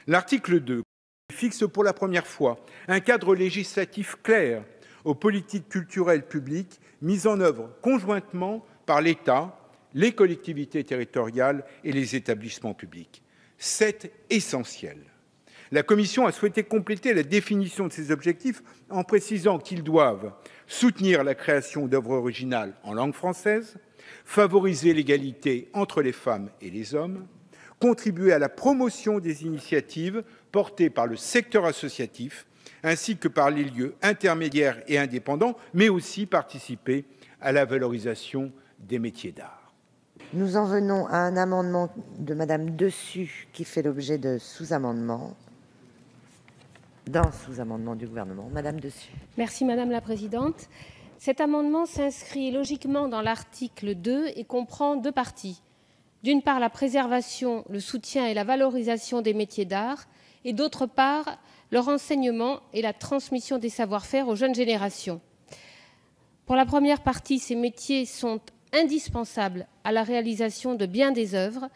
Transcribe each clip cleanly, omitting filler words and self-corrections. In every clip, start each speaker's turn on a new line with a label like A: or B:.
A: L'article 2 fixe pour la première fois un cadre législatif clair aux politiques culturelles publiques mises en œuvre conjointement par l'État, les collectivités territoriales et les établissements publics. C'est essentiel. La Commission a souhaité compléter la définition de ces objectifs en précisant qu'ils doivent soutenir la création d'œuvres originales en langue française, favoriser l'égalité entre les femmes et les hommes, contribuer à la promotion des initiatives portées par le secteur associatif ainsi que par les lieux intermédiaires et indépendants, mais aussi participer à la valorisation des métiers d'art.
B: Nous en venons à un amendement de Madame Dessus qui fait l'objet de sous-amendements. D'un sous-amendement du gouvernement. Madame Dessus.
C: Merci Madame la Présidente. Cet amendement s'inscrit logiquement dans l'article 2 et comprend deux parties. D'une part, la préservation, le soutien et la valorisation des métiers d'art, et d'autre part, leur enseignement et la transmission des savoir-faire aux jeunes générations. Pour la première partie, ces métiers sont indispensables à la réalisation de bien des œuvres,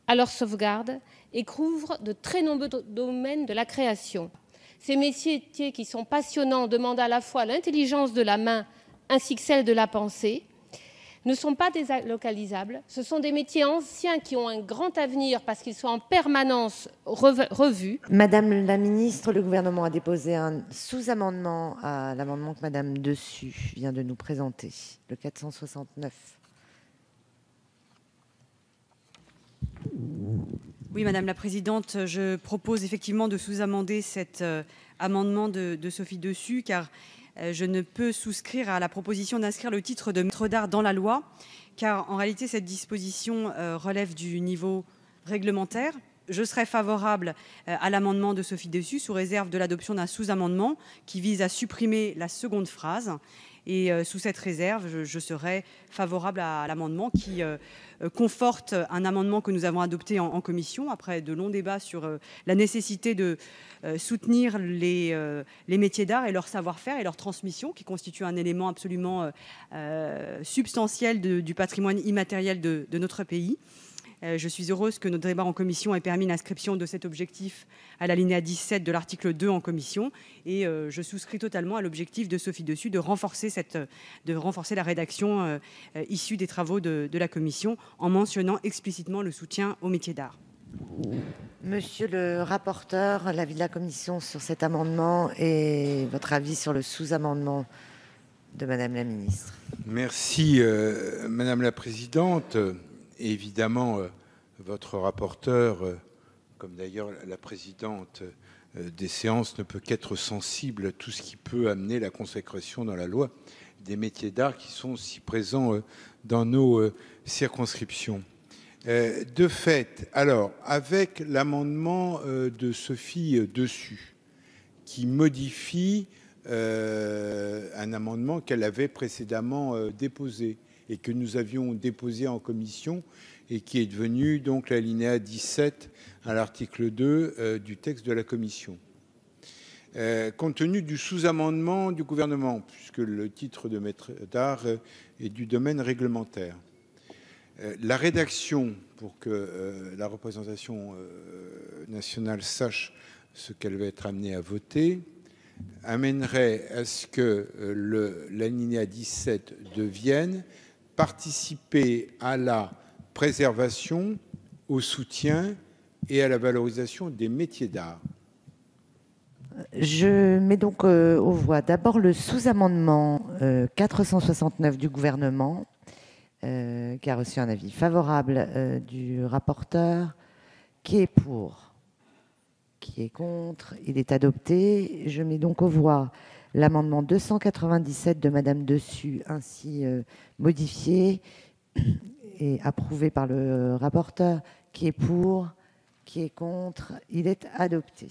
C: à leur sauvegarde et couvrent de très nombreux domaines de la création. Ces métiers qui sont passionnants demandent à la fois l'intelligence de la main ainsi que celle de la pensée, ne sont pas délocalisables. Ce sont des métiers anciens qui ont un grand avenir parce qu'ils sont en permanence revus.
B: Madame la ministre, le gouvernement a déposé un sous-amendement à l'amendement que Madame Dessus vient de nous présenter, le 469.
D: Oui, Madame la Présidente, je propose effectivement de sous-amender cet amendement de Sophie Dessus, car je ne peux souscrire à la proposition d'inscrire le titre de maître d'art dans la loi, car en réalité, cette disposition relève du niveau réglementaire. Je serais favorable à l'amendement de Sophie Dessus sous réserve de l'adoption d'un sous-amendement qui vise à supprimer la seconde phrase. Et sous cette réserve, je serais favorable à l'amendement qui conforte un amendement que nous avons adopté en commission après de longs débats sur la nécessité de soutenir les métiers d'art et leur savoir-faire et leur transmission, qui constitue un élément absolument substantiel du patrimoine immatériel de notre pays. Je suis heureuse que notre débat en commission ait permis l'inscription de cet objectif à l'alinéa 17 de l'article 2 en commission. Et je souscris totalement à l'objectif de Sophie Dessus de renforcer la rédaction issue des travaux de la commission en mentionnant explicitement le soutien aux métiers d'art.
B: Monsieur le rapporteur, l'avis de la commission sur cet amendement et votre avis sur le sous-amendement de Madame la ministre.
A: Merci Madame la Présidente. Évidemment, votre rapporteur, comme d'ailleurs la présidente des séances, ne peut qu'être sensible à tout ce qui peut amener la consécration dans la loi des métiers d'art qui sont si présents dans nos circonscriptions. De fait, alors, avec l'amendement de Sophie Dessus, qui modifie un amendement qu'elle avait précédemment déposé, et que nous avions déposé en commission et qui est devenu donc l'alinéa 17 à l'article 2 du texte de la commission. Compte tenu du sous-amendement du gouvernement, puisque le titre de maître d'art est du domaine réglementaire, la rédaction, pour que la représentation nationale sache ce qu'elle va être amenée à voter, amènerait à ce que l'alinéa 17 devienne participer à la préservation, au soutien et à la valorisation des métiers d'art.
B: Je mets donc aux voix d'abord le sous-amendement 469 du gouvernement, qui a reçu un avis favorable du rapporteur. Qui est pour? Qui est contre? Il est adopté. Je mets donc aux voix l'amendement 297 de Madame Dessus, ainsi modifié et approuvé par le rapporteur. Qui est pour? Qui est contre? Il est adopté.